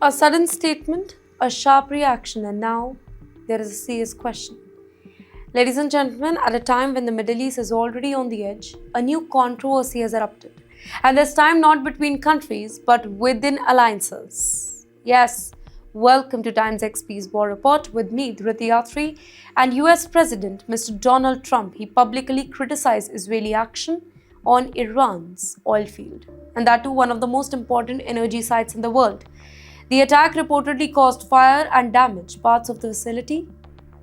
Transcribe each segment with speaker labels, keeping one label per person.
Speaker 1: A sudden statement, a sharp reaction, and now there is a serious question. Ladies and gentlemen, at a time when the Middle East is already on the edge, a new controversy has erupted. And this time not between countries, but within alliances. Yes, welcome to TimesXP's War Report with me, Dhriti Yatri, and US President Mr. Donald Trump. He publicly criticized Israeli action on Iran's oil field, and that too one of the most important energy sites in the world. The attack reportedly caused fire and damaged parts of the facility,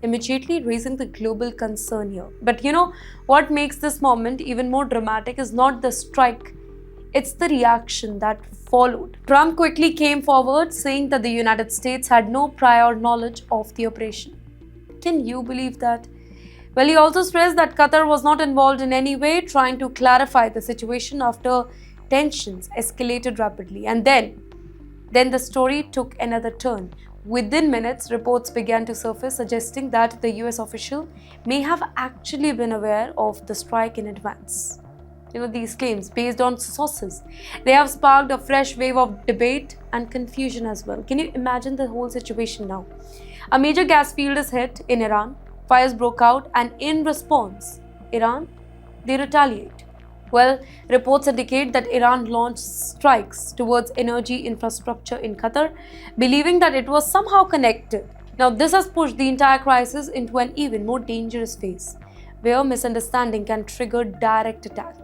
Speaker 1: immediately raising the global concern here. But what makes this moment even more dramatic is not the strike, it's the reaction that followed. Trump quickly came forward saying that the United States had no prior knowledge of the operation. Can you believe that? Well, he also stressed that Qatar was not involved in any way, trying to clarify the situation after tensions escalated rapidly. And then the story took another turn. Within minutes, reports began to surface suggesting that the US official may have actually been aware of the strike in advance. These claims, based on sources, they have sparked a fresh wave of debate and confusion as well. Can you imagine the whole situation now? A major gas field is hit in Iran, fires broke out, and in response, they retaliate. Well, reports indicate that Iran launched strikes towards energy infrastructure in Qatar, believing that it was somehow connected. Now, this has pushed the entire crisis into an even more dangerous phase, where misunderstanding can trigger direct attack.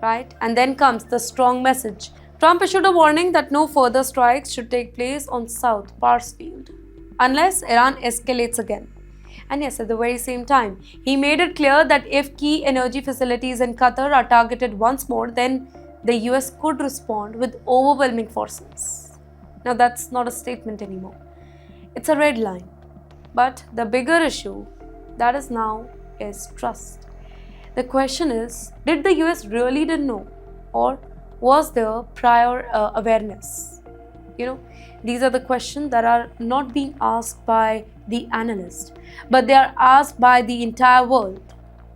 Speaker 1: Right? And then comes the strong message. Trump issued a warning that no further strikes should take place on South Pars Field, unless Iran escalates again. And yes, at the very same time, he made it clear that if key energy facilities in Qatar are targeted once more, then the US could respond with overwhelming forces. Now, that's not a statement anymore. It's a red line. But the bigger issue that is now is trust. The question is, did the US really didn't know, or was there prior awareness? These are the questions that are not being asked by the analyst, but they are asked by the entire world,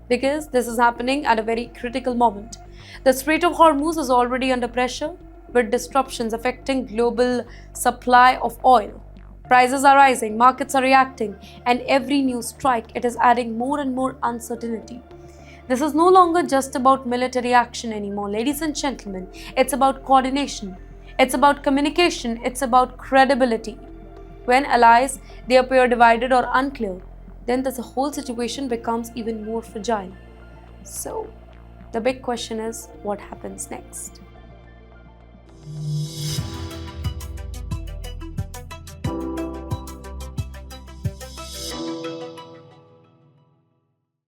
Speaker 1: because this is happening at a very critical moment. The Strait of Hormuz is already under pressure, with disruptions affecting global supply of oil. Prices are rising, markets are reacting, and every new strike, it is adding more and more uncertainty. This is no longer just about military action anymore, ladies and gentlemen. It's about coordination. It's about communication. It's about credibility. When allies, they appear divided or unclear, then the whole situation becomes even more fragile. So, the big question is, what happens next?